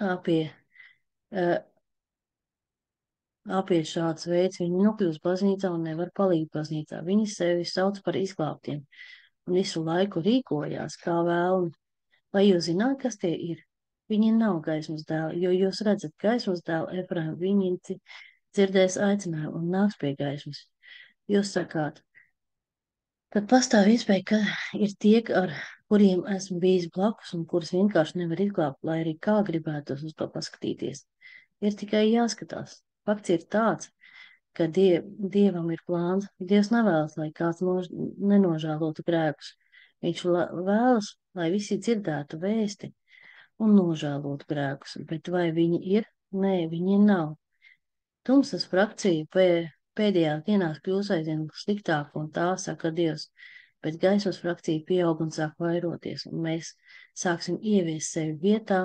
apie, uh, apie šāds veids. Viņi nokļūst baznīcā un nevar palikt baznīcā. Viņi sevi sauc par izglābtiem un visu laiku rīkojās kā vēlni. Vai jūs zināt, kas tie ir? Viņi nav gaismas dēli, jo jūs redzat gaismas dēlu Efraimu, viņi dzirdēs aicinājumu un nāks pie gaismas. Jūs sakāt, tad pastāv iespēja, ka ir tie, ar kuriem esmu bijis blakus un kurus vienkārši nevar izglābt, lai arī kā gribētos uz to paskatīties. Ir tikai jāskatās. Fakts ir tāds, ka Dievam ir plāns. Dievs nevēlas, lai kāds nenožēlotu grēkus. Viņš vēlas, lai visi dzirdētu vēsti un nožēlotu grēkus. Bet vai viņi ir? Nē, viņi nav. Tumsas frakcija pēdējās dienās kļūs aizvien sliktāk, un tā saka Dievs, bet gaismas frakcija pieaug un sāk vairoties, un mēs sāksim ieviest sevi vietā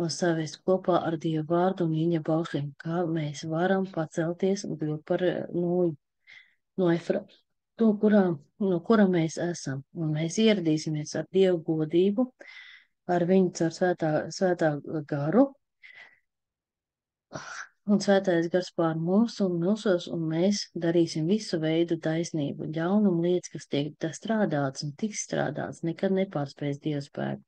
un savest kopā ar Dievu vārdu un viņa baušļiem, kā mēs varam pacelties un kļūt par nūju no kura mēs esam, un mēs ieradīsimies ar Dievu godību, ar viņu caur svētā garu, un svētais gars pār mums un mūsos, un mēs darīsim visu veidu taisnību, ļaunumu lietas, kas tiek strādāts un tiks strādāts, nekad nepārspēs Dieva spēku.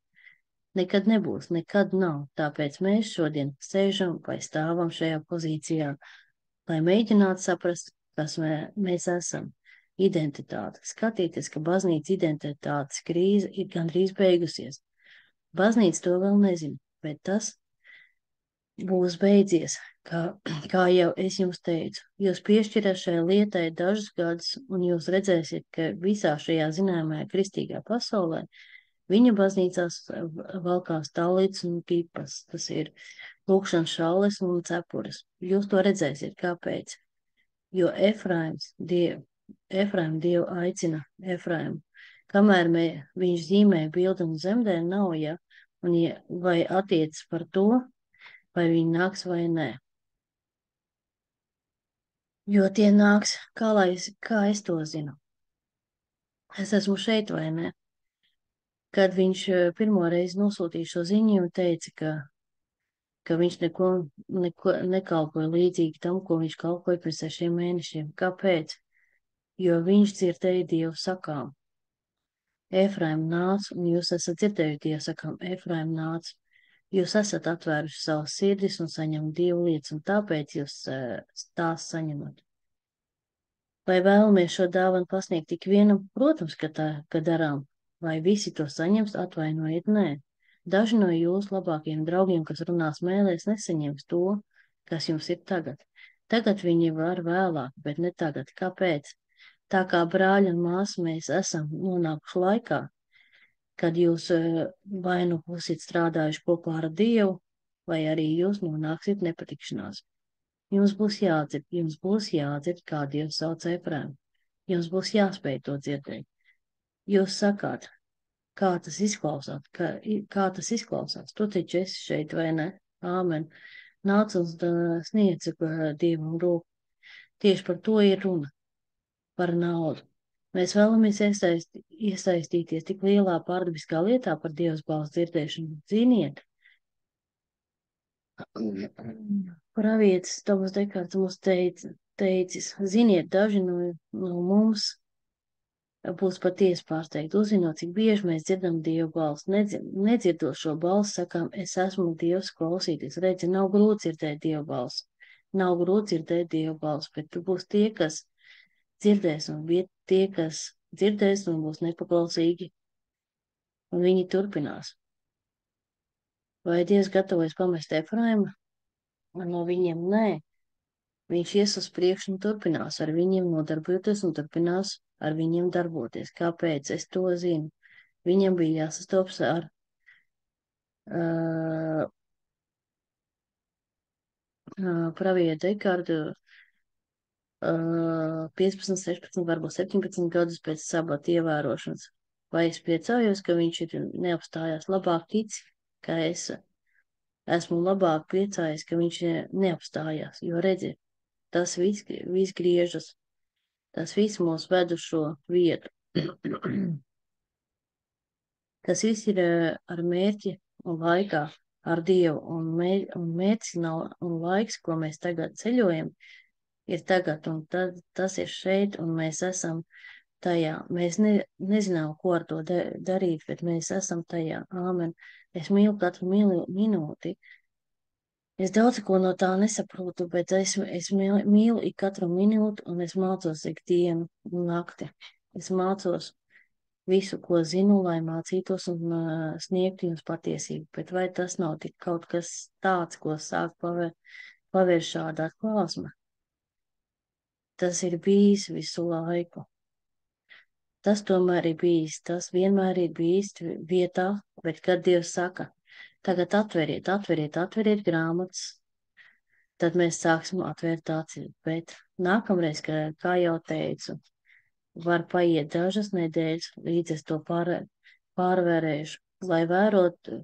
Nekad nebūs, nekad nav, tāpēc mēs šodien sēžam vai stāvam šajā pozīcijā, lai mēģinātu saprast, kas mēs esam. Identitāte. Skatīties, ka baznīcas identitātes krīze ir gandrīz beigusies. Baznīca to vēl nezina, bet tas būs beidzies, kā jau es jums teicu. Jūs piešķirat šai lietai dažus gadus, un jūs redzēsiet, ka visā šajā zināmajā kristīgā pasaulē viņa baznīcās valkās tālītes un kipas. Tas ir lūkšanas šalles un cepures. Jūs to redzēsiet, kāpēc? Jo Efraimu Dievu aicina Efraimu. Kamēr viņš zīmē bildi un zemdē nav, ja, un vai attiecas par to, vai viņi nāks vai nē. Jo tie nāks, kā es to zinu. Es esmu šeit vai ne? Kad viņš pirmo reizi nosūtīja šo ziņu un teica, ka viņš neko nekalpoja līdzīgi tam, ko viņš kalpoja pirms 6 mēnešiem. Kāpēc? Jo viņš dzirdēja Dievu sakām. Efraim nāc, un jūs esat dzirdējuši Dievu sakām, Efraim nāc. Jūs esat atvēruši savas sirdis un saņemat Dievu lietas, un tāpēc jūs tās saņemat. Vai vēlamies šo dāvanu pasniegt tik vienam? Protams, ka darām. Vai visi to saņems, atvainojiet, nē. Daži no jūsu labākajiem draugiem, kas runās mēlēs, nesaņems to, kas jums ir tagad. Tagad viņi var vēlāk, bet ne tagad. Kāpēc? Tā kā brāļi un māsas mēs esam nonākuši laikā, kad jūs vai nu būsiet strādājuši kopā ar Dievu, vai arī jūs nonāksiet nepatikšanās. Jums būs jādzird, kā Dievs sauc Efraimu. Jums būs jāspēj to dzirdēt. Jūs sakāt, kā tas izklausās, tu taču esi šeit, vai ne? Āmen. Nāc un sniedz Dievam roku. Tieši par to ir runa. Par naudu. Mēs vēlamies iesaistīties tik lielā pārdabiskā lietā par Dievs balss dzirdēšanu. Ziniet, pravietis Tomas Dekārts mums teicis, ziniet, daži no mums būs patiesi pārsteigti, uzzinot, cik bieži mēs dzirdam Dievu balsi. Nedzirdot šo balsi, sakām, es esmu Dievs klausīties. Redzi, nav grūti dzirdēt Dievu balsi. Nav grūti dzirdēt Dievu balsi, bet tu būs tie, kas dzirdēs, un tie, kas dzirdēs, un būs nepaklausīgi, un viņi turpinās. Vai Dievs gatavojas pamest Efraimu? No viņiem nē. Viņš ies uz priekšu un turpinās ar viņiem nodarboties un turpinās ar viņiem darboties. Kāpēc? Es to zinu. Viņam bija jāsastopas ar pravietu Ekārdu 15, 16, varbūt 17 gadus pēc sabata ievērošanas. Vai es priecājos, ka viņš ir neapstājās? Labāk tic, ka es esmu labāk priecājies, ka viņš neapstājās, jo redzi, tas viss griežas, tas viss mūs ved uz šo vietu. Tas viss ir ar mērķi un laikā, ar Dievu, un mērķis nav, un laiks, ko mēs tagad ceļojam, ir tagad, un tas ir šeit, un mēs esam tajā. Mēs nezinām, ko ar to darīt, bet mēs esam tajā. Āmen. Es mīlu katru minūti. Es daudz ko no tā nesaprotu, bet es mīlu ik katru minūti, un es mācos ik dienu un nakti. Es mācos visu, ko zinu, lai mācītos un sniegtu jums patiesību. Bet vai tas nav tik kaut kas tāds, ko sāk pavērt šāda atklāsme? Tas ir bijis visu laiku. Tas tomēr ir bijis, tas vienmēr ir bijis vietā, bet kad Dievs saka, tagad atveriet grāmatas, tad mēs sāksim atvērt acis. Bet nākamreiz, kā jau teicu, var paiet dažas nedēļas, līdz es to pārvērēšu, lai varētu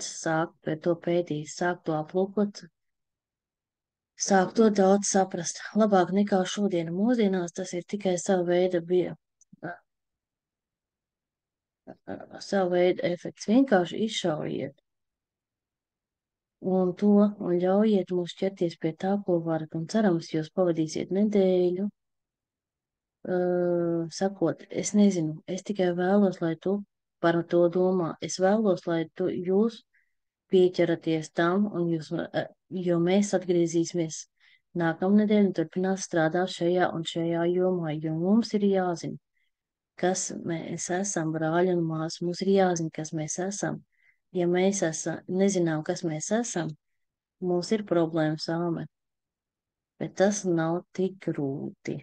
sākt pēc to pētīt, sākt to aplūkot, sākt to daudz saprast. Labāk nekā šodien. Mūsdienās tas ir tikai savu veidu efekts. Vienkārši izšaujiet un ļaujiet mums ķerties pie tā, ko varat. Un cerams, jūs pavadīsiet nedēļu, sakot, es nezinu, es tikai vēlos, lai tu par to domā. Es vēlos, lai jūs pieķeraties tam, jo mēs atgriezīsimies nākamnedēļ un turpinās strādāt šajā jomā, jo mums ir jāzina, kas mēs esam, brāļi un māsas. Mums ir jāzina, kas mēs esam. Ja mēs nezinām, kas mēs esam, mums ir problēmas, āmen. Bet tas nav tik grūti.